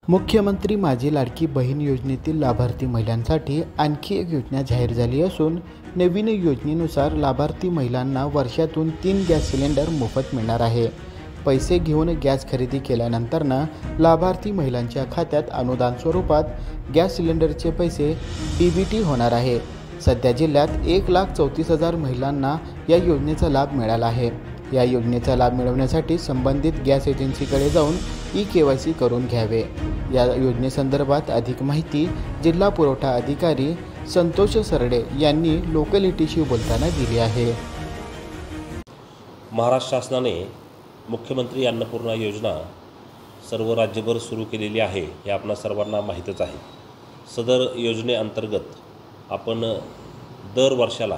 मुख्यमंत्री माझी लाडकी बहीण योजनेतील लाभार्थी महिलांसाठी आणखी एक योजना जाहीर झाली असून नवीन योजनेनुसार लाभार्थी महिलांना वर्षातून 3 गॅस सिलेंडर मोफत मिळणार आहे। पैसे घेऊन गॅस खरेदी केल्यानंतर लाभार्थी महिलांच्या खात्यात अनुदान स्वरूपात गॅस सिलेंडरचे पैसे डीबीटी होणार आहे। सध्या जिल्ह्यात 1,34,000 महिलांना या योजनेचा लाभ मिळाला आहे। या योजनेचा लाभ मिळवण्यासाठी संबंधित गॅस एजन्सीकडे जाऊन ई-केवायसी करून घ्यावे। या योजनेसंदर्भात अधिक माहिती जिल्हा पुरवठा अधिकारी संतोष सरडे यांनी लोकलिटीशी बोलताना दिली आहे। महाराष्ट्र शासनाने मुख्यमंत्री अन्नपूर्णा योजना सर्व राज्यभर सुरू केलेली आहे हे आपणा सर्वांना माहीतच आहे। सदर योजनेअंतर्गत आपण दर वर्षाला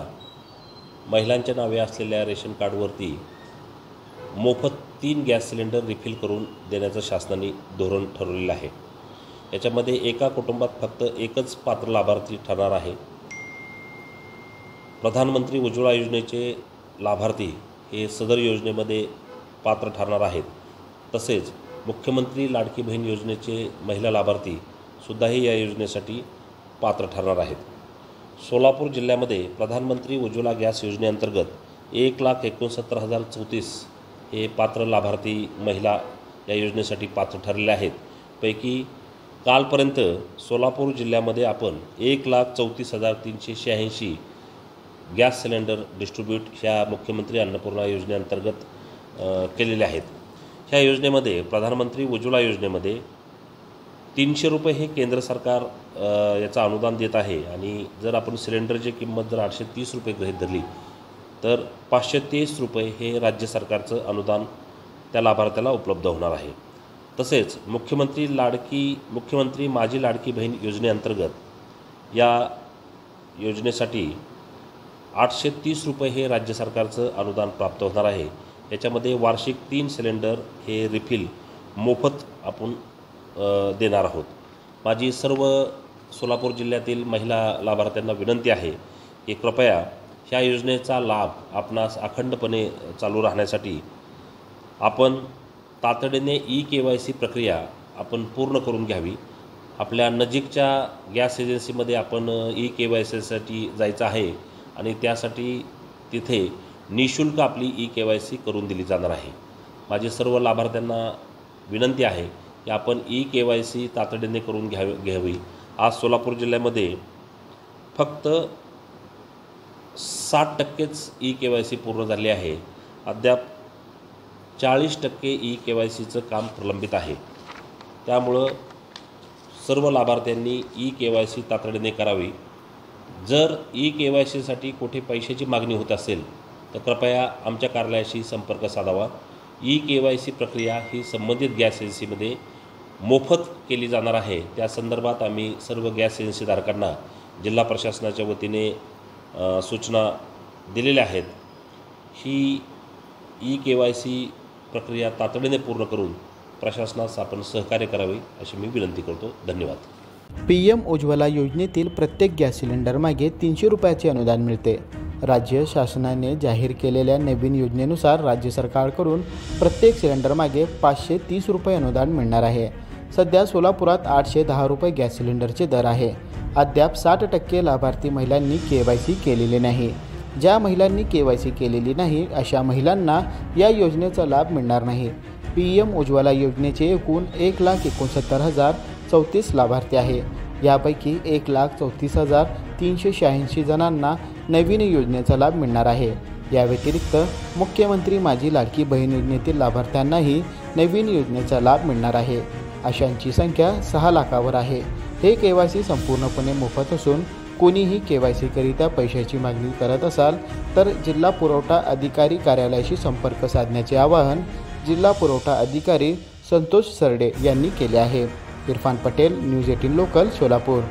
महिलांच्या नावे असलेल्या रेशन कार्डवरती मोफत 3 गॅस सिलेंडर रिफिल करून देण्याचं शासनाने धोरण ठरवलेलं आहे। याच्यामध्ये एका कुटुंबात फक्त एकच पात्र लाभार्थी ठरणार आहे। प्रधानमंत्री उज्ज्वला योजनेचे लाभार्थी हे सदर योजनेमध्ये पात्र ठरणार आहेत। तसेच मुख्यमंत्री लाडकी बहीण योजनेचे महिला लाभार्थी सुद्धाही या योजनेसाठी पात्र ठरणार आहेत। सोलापूर जिल्ह्यामध्ये प्रधानमंत्री उज्ज्वला गॅस योजनेअंतर्गत 1,69,034 हे पात्र लाभार्थी महिला या योजनेसाठी पात्र ठरलेले आहेत। पैकी कालपर्यंत सोलापूर जिल्ह्यामध्ये आपण 1,34,386 गॅस सिलेंडर डिस्ट्रीब्यूट ह्या मुख्यमंत्री अन्नपूर्णा योजनेअंतर्गत केलेले आहेत। ह्या योजनेमध्ये प्रधानमंत्री उज्ज्वला योजनेमध्ये 300 रुपये हे केंद्र सरकार याचं अनुदान देत आहे आणि जर आपण सिलेंडरची किंमत जर 830 रुपये गृहीत धरली तर 530 रुपये हे राज्य सरकारचं अनुदान त्या लाभार्थ्याला उपलब्ध होणार आहे। तसेच मुख्यमंत्री माझी लाडकी बहीण योजनेअंतर्गत या योजनेसाठी 830 रुपये हे राज्य सरकारचं अनुदान प्राप्त होणार आहे। याच्यामध्ये वार्षिक 3 सिलेंडर हे रिफिल मोफत आपण देणार आहोत। माझी सर्व सोलापूर जिल्ह्यातील महिला लाभार्थ्यांना विनंती आहे की कृपया ह्या योजनेचा लाभ आपणास अखंडपणे चालू राहण्यासाठी आपण तातडीने ई-केवायसी प्रक्रिया आपण पूर्ण करून घ्यावी। आपल्या नजीकच्या गॅस एजन्सीमध्ये आपण ई-केवायसीसाठी जायचं आहे आणि त्यासाठी तिथे निःशुल्क आपली ई-केवायसी करून दिली जाणार आहे। माझी सर्व लाभार्थ्यांना विनंती आहे की आपण ई-केवायसी तातडीने करून घ्यावी। आज सोलापूर जिल्ह्यामध्ये फक्त 60%च ई-केवायसी पूर्ण झाली आहे। अद्याप 40% ई-केवायसीचं काम प्रलंबित आहे। त्यामुळं सर्व लाभार्थ्यांनी ई-केवायसी तातडीने करावी। जर ई-केवायसीसाठी कुठे पैशाची मागणी होत असेल तर कृपया आमच्या कार्यालयाशी संपर्क साधावा। ई-केवायसी प्रक्रिया ही संबंधित गॅस एजन्सीमध्ये मोफत केली जाणार आहे। त्या संदर्भात आम्ही सर्व गॅस एजन्सीधारकांना जिल्हा प्रशासनाच्या वतीने सूचना दिलेल्या आहेत। ही ई-केवायसी प्रक्रिया तातडीने पूर्ण करून प्रशासनास आपण सहकार्य करावे अशी मी विनंती करतो। धन्यवाद। PM उज्ज्वला योजनेतील प्रत्येक गॅस सिलेंडर मागे 300 रुपयाचे अनुदान मिळते। राज्य शासनाने जाहीर केलेल्या नवीन योजनेनुसार राज्य सरकारकडून प्रत्येक सिलेंडर मागे 530 रुपये अनुदान मिळणार आहे। सध्या सोलापुरात 810 रुपये गॅस सिलेंडरचे दर आहे। अद्याप 60% लाभार्थी महिलांनी KYC केलेले नाही। ज्या महिलांनी KYC केलेली नाही अशा महिलांना या योजनेचा लाभ मिळणार नाही। PM उज्ज्वला योजनेचे एकूण 1,69,034 लाभार्थी आहे। यापैकी 1,34,386 जणांना नवीन योजनेचा लाभ मिळणार आहे। या व्यतिरिक्त मुख्यमंत्री माझी लाडकी बहीण योजनेतील लाभार्थ्यांनाही नवीन योजनेचा लाभ मिळणार आहे। अशांची संख्या 6 लाखावर आहे। हे KYC संपूर्णपणे मोफत असून कोणीही KYC करिता पैशाची मागणी करत असाल तर जिल्हा पुरवठा अधिकारी कार्यालयाशी संपर्क साधण्याचे आवाहन जिल्हा पुरवठा अधिकारी संतोष सरडे यांनी केले आहे। Irfan Patel, news 18 local, Solapur.